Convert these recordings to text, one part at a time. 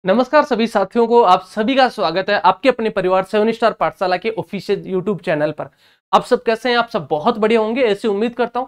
नमस्कार सभी साथियों को, आप सभी का स्वागत है आपके अपने परिवार 7 स्टार पाठशाला के ऑफिशियल यूट्यूब चैनल पर। आप सब कैसे हैं? आप सब बहुत बढ़िया होंगे, ऐसी उम्मीद करता हूं।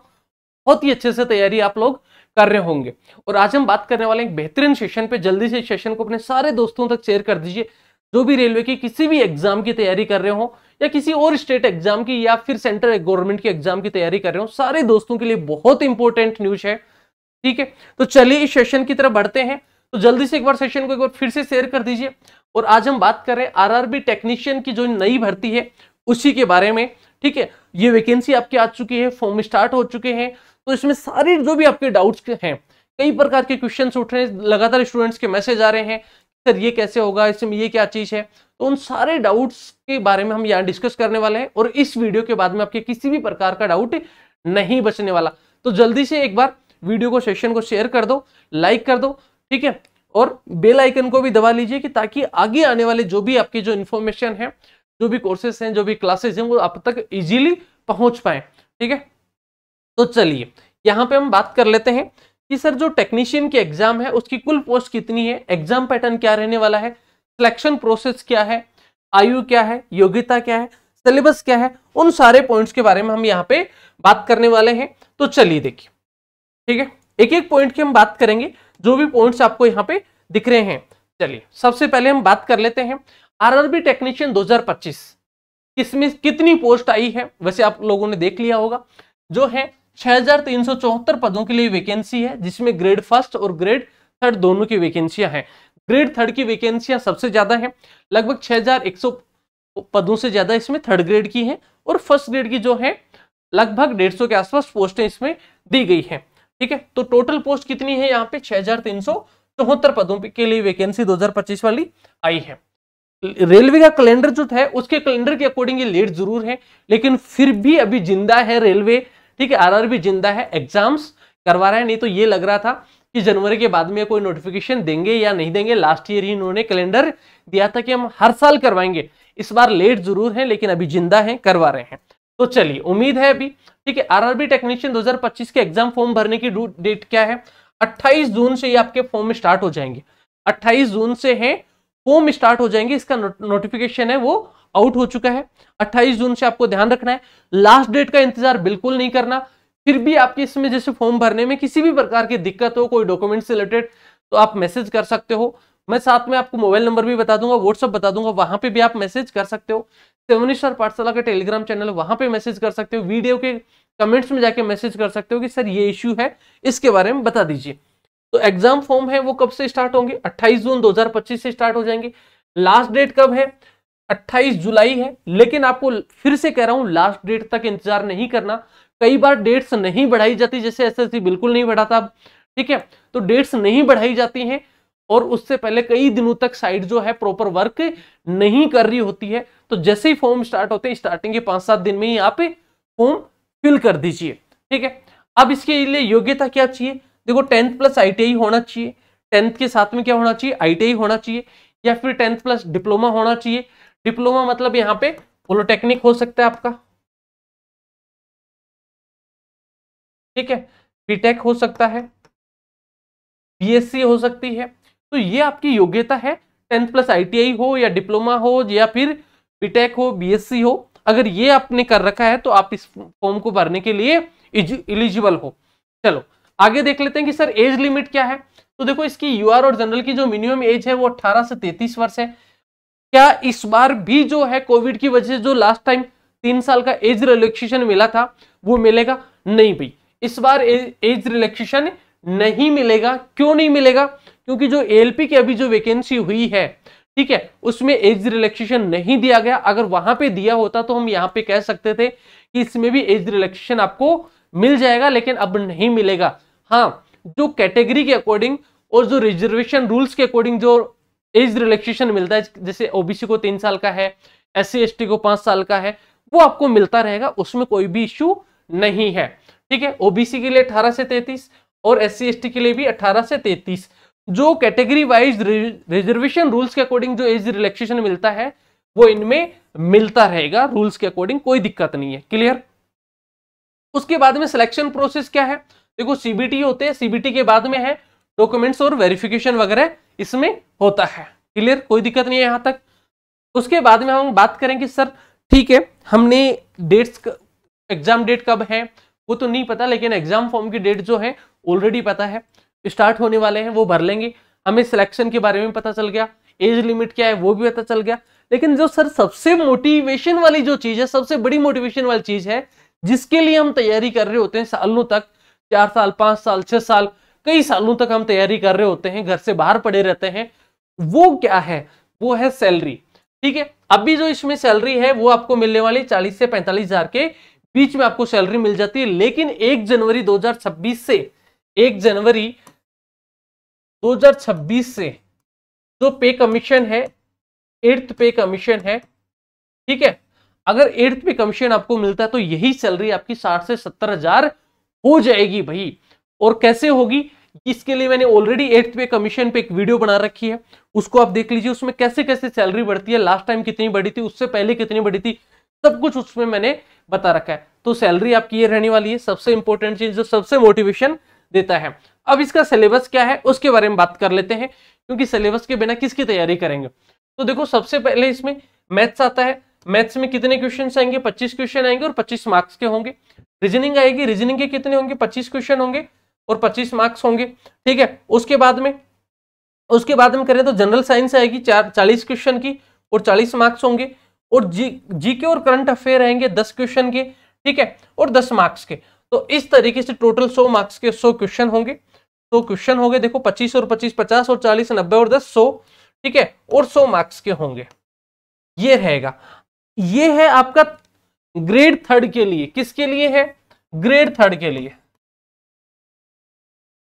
बहुत ही अच्छे से तैयारी आप लोग कर रहे होंगे। और आज हम बात करने वाले एक बेहतरीन सेशन पे। जल्दी से सेशन को अपने सारे दोस्तों तक शेयर कर दीजिए, जो भी रेलवे की किसी भी एग्जाम की तैयारी कर रहे हो या किसी और स्टेट एग्जाम की या फिर सेंट्रल गवर्नमेंट की एग्जाम की तैयारी कर रहे हो। सारे दोस्तों के लिए बहुत इंपॉर्टेंट न्यूज है, ठीक है। तो चलिए इस सेशन की तरफ बढ़ते हैं। तो जल्दी से एक बार सेशन को एक बार फिर से शेयर कर दीजिए। और आज हम बात कर रहे हैं आरआरबी टेक्नीशियन की जो नई भर्ती है उसी के बारे में, ठीक है। ये वैकेंसी आपकी आ चुकी है, फॉर्म स्टार्ट हो चुके हैं। तो इसमें सारे जो भी आपके डाउट्स हैं, कई प्रकार के क्वेश्चंस उठ रहे हैं, लगातार स्टूडेंट्स के मैसेज आ रहे हैं, सर ये कैसे होगा, इसमें ये क्या चीज है। तो उन सारे डाउट्स के बारे में हम यहाँ डिस्कस करने वाले हैं और इस वीडियो के बाद में आपके किसी भी प्रकार का डाउट नहीं बचने वाला। तो जल्दी से एक बार वीडियो को, सेशन को शेयर कर दो, लाइक कर दो, ठीक है। और बेल आइकन को भी दबा लीजिए कि ताकि आगे आने वाले जो भी आपकी जो इन्फॉर्मेशन है, जो भी कोर्सेस हैं, जो भी क्लासेस हैं, वो आप तक इजीली पहुंच पाए, ठीक है। तो चलिए यहां पे हम बात कर लेते हैं कि सर जो टेक्नीशियन की एग्जाम है उसकी कुल पोस्ट कितनी है, एग्जाम पैटर्न क्या रहने वाला है, सिलेक्शन प्रोसेस क्या है, आयु क्या है, योग्यता क्या है, सिलेबस क्या है, उन सारे पॉइंट्स के बारे में हम यहाँ पे बात करने वाले हैं। तो चलिए देखिए, ठीक है, एक एक पॉइंट की हम बात करेंगे, जो भी पॉइंट्स आपको यहाँ पे दिख रहे हैं। चलिए सबसे पहले हम बात कर लेते हैं आरआरबी टेक्नीशियन 2025, इसमें कितनी पोस्ट आई है। वैसे आप लोगों ने देख लिया होगा, जो है 6374 पदों के लिए वैकेंसी है, जिसमें ग्रेड फर्स्ट और ग्रेड थर्ड दोनों की वैकेंसियां हैं। ग्रेड थर्ड की वैकेंसियां सबसे ज्यादा है, लगभग 6100 पदों से ज्यादा इसमें थर्ड ग्रेड की है, और फर्स्ट ग्रेड की जो है लगभग 150 के आसपास पोस्टें इसमें दी गई है, ठीक है। तो टोटल पोस्ट कितनी है यहाँ पे, 6374 पदों के लिए वैकेंसी 2025 वाली आई है। रेलवे का कैलेंडर जो था उसके कैलेंडर के अकॉर्डिंग ये लेट जरूर है, लेकिन फिर भी अभी जिंदा है रेलवे, ठीक है। आरआरबी जिंदा है, एग्जाम्स करवा रहा है। नहीं तो ये लग रहा था कि जनवरी के बाद में कोई नोटिफिकेशन देंगे या नहीं देंगे। लास्ट ईयर ही इन्होंने कैलेंडर दिया था कि हम हर साल करवाएंगे। इस बार लेट जरूर है, लेकिन अभी जिंदा है, करवा रहे हैं। तो चलिए उम्मीद है अभी, ठीक है। आरआरबी टेक्नीशियन 2025 के एग्जाम फॉर्म भरने की ड्यू डेट क्या है, 28 जून से ये आपके फॉर्म स्टार्ट हो जाएंगे। 28 जून से है फॉर्म स्टार्ट हो जाएंगे। इसका नोटिफिकेशन है वो आउट हो चुका है। 28 जून से आपको ध्यान रखना है, लास्ट डेट का इंतजार बिल्कुल नहीं करना। फिर भी आपके इसमें जैसे फॉर्म भरने में किसी भी प्रकार की दिक्कत हो, कोई डॉक्यूमेंट से रिलेटेड, तो आप मैसेज कर सकते हो। मैं साथ में आपको मोबाइल नंबर भी बता दूंगा, व्हाट्सएप बता दूंगा, वहां पे भी आप मैसेज कर सकते हो। 7 स्टार पाठशाला का टेलीग्राम चैनल है, वहां पे मैसेज कर सकते हो। वीडियो के कमेंट्स में जाके मैसेज कर सकते हो कि सर ये इश्यू है, इसके बारे में बता दीजिए। तो एग्जाम फॉर्म है वो कब से स्टार्ट होंगे, 28 जून 2025 से स्टार्ट हो जाएंगे। लास्ट डेट कब है, 28 जुलाई है। लेकिन आपको फिर से कह रहा हूं, लास्ट डेट तक इंतजार नहीं करना। कई बार डेट्स नहीं बढ़ाई जाती, जैसे एसएससी बिल्कुल नहीं बढ़ाता, ठीक है। तो डेट्स नहीं बढ़ाई जाती हैं और उससे पहले कई दिनों तक साइट जो है प्रॉपर वर्क नहीं कर रही होती है। तो जैसे ही फॉर्म स्टार्ट होते हैं, स्टार्टिंग के 5-7 दिन में ही आप फॉर्म फिल कर दीजिए, ठीक है। अब इसके लिए योग्यता क्या चाहिए, देखो 10th प्लस आईटीआई होना चाहिए। 10th के साथ में क्या होना चाहिए, आईटीआई होना चाहिए, या फिर 10th प्लस डिप्लोमा होना चाहिए। डिप्लोमा मतलब यहाँ पे पॉलिटेक्निक हो सकता है आपका, ठीक है, बीटेक हो सकता है, बीएससी हो सकती है। तो ये आपकी योग्यता है, 10th प्लस आईटीआई हो या डिप्लोमा हो या फिर बीटेक हो, बीएससी हो। अगर ये आपने कर रखा है तो आप इस फॉर्म को भरने के लिए एलिजिबल हो। चलो आगे देख लेते हैं कि सर एज लिमिट क्या है। तो देखो इसकी यूआर और जनरल की जो मिनिमम एज है वो 18 से 33 वर्ष है। क्या इस बार भी जो है कोविड की वजह से जो लास्ट टाइम 3 साल का एज रिलैक्सेशन मिला था वो मिलेगा नहीं भाई, इस बार एज रिलैक्सेशन नहीं मिलेगा। क्यों नहीं मिलेगा, क्योंकि जो एएलपी की अभी जो वैकेंसी हुई है, ठीक है, उसमें एज रिलैक्सेशन नहीं दिया गया। अगर वहां पे दिया होता तो हम यहाँ पे कह सकते थे कि इसमें भी एज रिलैक्सेशन आपको मिल जाएगा, लेकिन अब नहीं मिलेगा। हाँ, जो कैटेगरी के अकॉर्डिंग और जो रिजर्वेशन रूल्स के अकॉर्डिंग जो एज रिलैक्सेशन मिलता है, जैसे ओबीसी को 3 साल का है, एससी एसटी को 5 साल का है, वो आपको मिलता रहेगा, उसमें कोई भी इश्यू नहीं है, ठीक है। ओबीसी के लिए 18 से 33 और एससी एसटी के लिए भी 18 से 33। जो कैटेगरी वाइज रिजर्वेशन रूल्स के अकॉर्डिंग जो एज रिलैक्सेशन मिलता है वो इनमें मिलता रहेगा, रूल्स के अकॉर्डिंग, कोई दिक्कत नहीं है। क्लियर। उसके बाद में सिलेक्शन प्रोसेस क्या है, देखो सीबीटी होते हैं, सीबीटी के बाद में है डॉक्यूमेंट्स और वेरिफिकेशन वगैरह इसमें होता है। क्लियर, कोई दिक्कत नहीं है यहां तक। उसके बाद में हम बात करेंगे सर ठीक है हमने डेट्स, एग्जाम डेट कब है वो तो नहीं पता, लेकिन एग्जाम फॉर्म की डेट जो है ऑलरेडी पता है, स्टार्ट होने वाले हैं, वो भर लेंगे। हमें सिलेक्शन के बारे में पता चल गया, एज लिमिट क्या है वो भी पता चल गया। लेकिन जो सर सबसे मोटिवेशन वाली जो चीज है, सबसे बड़ी मोटिवेशन वाली चीज है, जिसके लिए हम तैयारी कर रहे होते हैं सालों तक, 4 साल 5 साल 6 साल कई सालों तक हम तैयारी कर रहे होते हैं, घर से बाहर पड़े रहते हैं, वो क्या है? वो है सैलरी। ठीक है, अभी जो इसमें सैलरी है वो आपको मिलने वाली 40 से 45 हजार के बीच में आपको सैलरी मिल जाती है। लेकिन 1 जनवरी 2026 से 1 जनवरी 2026 से जो पे कमीशन है, 8th पे कमीशन है, ठीक है, अगर 8th पे कमीशन आपको मिलता है तो यही सैलरी आपकी 60 से 70 हजार हो जाएगी भाई। और कैसे होगी इसके लिए मैंने ऑलरेडी 8th पे कमीशन पे एक वीडियो बना रखी है, उसको आप देख लीजिए। उसमें कैसे कैसे सैलरी बढ़ती है, लास्ट टाइम कितनी बढ़ी थी, उससे पहले कितनी बढ़ी थी, सब कुछ उसमें मैंने बता रखा है। तो सैलरी आपकी ये रहने वाली है, सबसे इंपॉर्टेंट चीज जो सबसे मोटिवेशन देता है। अब इसका सिलेबस क्या है उसके बारे में बात कर लेते हैं, क्योंकि सिलेबस के बिना किसकी तैयारी करेंगे। तो देखो सबसे पहले इसमें मैथ्स आता है। मैथ्स में कितने क्वेश्चन आएंगे? 25 क्वेश्चन आएंगे और 25 मार्क्स के होंगे। रीजनिंग आएगी, रीजनिंग के कितने होंगे? 25 क्वेश्चन होंगे और 25 मार्क्स होंगे। ठीक है, उसके बाद में करें तो जनरल साइंस आएगी 40 क्वेश्चन की और 40 मार्क्स होंगे। और जीके और करंट अफेयर आएंगे 10 क्वेश्चन के, ठीक है, और 10 मार्क्स के। तो इस तरीके से टोटल 100 मार्क्स के 100 क्वेश्चन होंगे। 100 क्वेश्चन हो गए, देखो 25 और 25 50 और 40 90 और 10 100, ठीक है, और 100 मार्क्स के होंगे। ये रहेगा, ये है आपका ग्रेड 3 के लिए। किसके लिए है? ग्रेड 3 के लिए।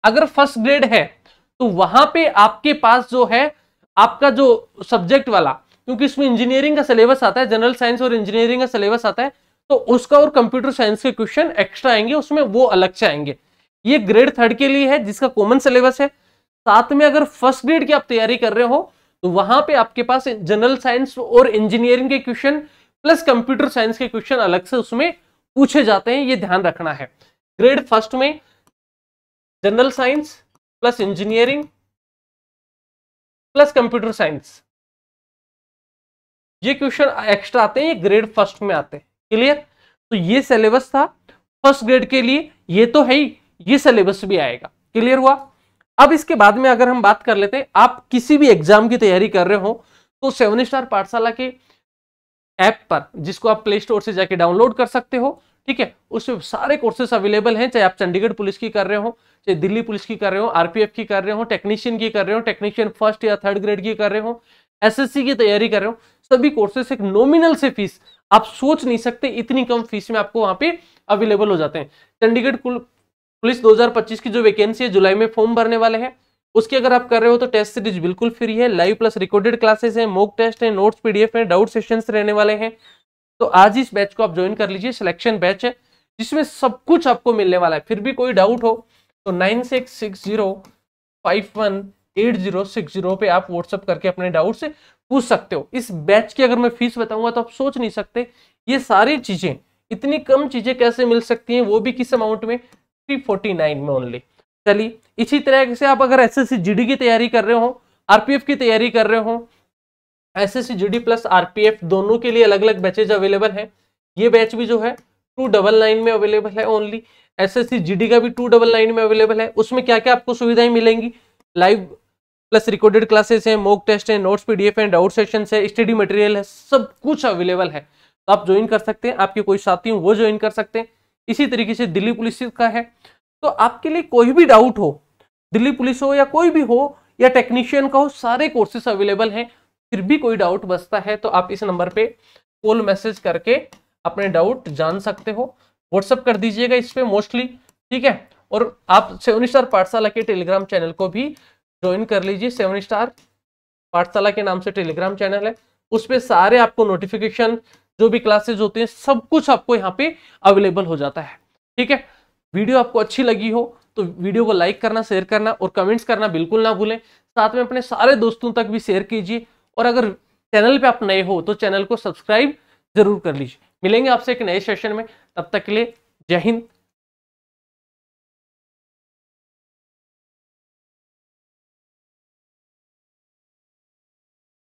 अगर फर्स्ट ग्रेड है तो वहां पे आपके पास जो है आपका जो सब्जेक्ट वाला, क्योंकि इसमें इंजीनियरिंग का सिलेबस आता है, जनरल साइंस और इंजीनियरिंग का सिलेबस आता है, तो उसका और कंप्यूटर साइंस के क्वेश्चन एक्स्ट्रा आएंगे, उसमें वो अलग से आएंगे। ये ग्रेड 3 के लिए है जिसका कॉमन सिलेबस है। साथ में अगर फर्स्ट ग्रेड की आप तैयारी कर रहे हो तो वहां पे आपके पास जनरल साइंस और इंजीनियरिंग के क्वेश्चन प्लस कंप्यूटर साइंस के क्वेश्चन अलग से उसमें पूछे जाते हैं, ये ध्यान रखना है। ग्रेड फर्स्ट में general science plus engineering plus computer science, ये क्वेश्चन एक्स्ट्रा आते हैं, ये ग्रेड फर्स्ट में आते हैं। क्लियर? तो ये सिलेबस था फर्स्ट ग्रेड के लिए, ये तो है ही, ये सिलेबस भी आएगा। क्लियर हुआ? अब इसके बाद में अगर हम बात कर लेते हैं, आप किसी भी एग्जाम की तैयारी कर रहे हो तो 7 स्टार पाठशाला के ऐप पर, जिसको आप प्ले स्टोर से जाके डाउनलोड कर सकते हो, ठीक है, उसमें सारे कोर्सेस अवेलेबल हैं। चाहे आप चंडीगढ़ पुलिस की कर रहे हो, चाहे दिल्ली पुलिस की कर रहे हो, आरपीएफ की कर रहे हो, टेक्नीशियन की कर रहे हो, टेक्नीशियन फर्स्ट या थर्ड ग्रेड की कर रहे हो, एसएससी की तैयारी कर रहे हो, सभी कोर्सेस एक नॉमिनल से फीस, आप सोच नहीं सकते इतनी कम फीस में आपको वहां पे अवेलेबल हो जाते हैं। चंडीगढ़ पुलिस 2025 की जो वैकेंसी है जुलाई में फॉर्म भरने वाले हैं, उसकी अगर आप कर रहे हो तो टेस्ट सीरीज बिल्कुल फ्री है, लाइव प्लस रिकॉर्डेड क्लासेस हैं, मॉक टेस्ट है, नोट्स पीडीएफ है, डाउट सेशंस रहने वाले हैं। तो आज इस बैच को आप ज्वाइन कर लीजिए, सिलेक्शन बैच है जिसमें सब कुछ आपको मिलने वाला है। फिर भी कोई डाउट हो तो 9660518060 पे आप व्हाट्सअप करके अपने डाउट से पूछ सकते हो। इस बैच की अगर मैं फीस बताऊंगा तो आप सोच नहीं सकते ये सारी चीजें, इतनी कम चीजें कैसे मिल सकती हैं, वो भी किस अमाउंट में? 349 में ओनली। चलिए, इसी तरह से आप अगर एसएससी जीडी की तैयारी कर रहे हो, आरपीएफ की तैयारी कर रहे हो, एसएससी जीडी प्लस आरपीएफ दोनों के लिए अलग अलग बैचेज अवेलेबल हैं। ये बैच भी जो है 299 में अवेलेबल है ओनली। एसएससी जीडी का भी 299 में अवेलेबल है। उसमें क्या क्या आपको सुविधाएं मिलेंगी? लाइव प्लस रिकॉर्डेड क्लासेस हैं, मॉक टेस्ट है, नोट्स पीडीएफ है, डाउट सेशन है, स्टडी मटेरियल है, सब कुछ अवेलेबल है। तो आप ज्वाइन कर सकते हैं, आपके कोई साथी हो वो ज्वाइन कर सकते हैं। इसी तरीके से दिल्ली पुलिस का है, तो आपके लिए कोई भी डाउट हो, दिल्ली पुलिस हो या कोई भी हो या टेक्नीशियन का हो, सारे कोर्सेस अवेलेबल हैं। फिर भी कोई डाउट बचता है तो आप इस नंबर पे कॉल मैसेज करके अपने डाउट जान सकते हो। व्हाट्सअप कर दीजिएगा इस पे मोस्टली, ठीक है। और आप 7 स्टार पाठशाला के टेलीग्राम चैनल को भी ज्वाइन कर लीजिए। 7 स्टार पाठशाला के नाम से टेलीग्राम चैनल है, उस पर सारे आपको नोटिफिकेशन, जो भी क्लासेज होते हैं, सब कुछ आपको यहाँ पे अवेलेबल हो जाता है, ठीक है। वीडियो आपको अच्छी लगी हो तो वीडियो को लाइक करना, शेयर करना और कमेंट्स करना बिल्कुल ना भूलें। साथ में अपने सारे दोस्तों तक भी शेयर कीजिए। और अगर चैनल पे आप नए हो तो चैनल को सब्सक्राइब जरूर कर लीजिए। मिलेंगे आपसे एक नए सेशन में, तब तक के लिए जय हिंद,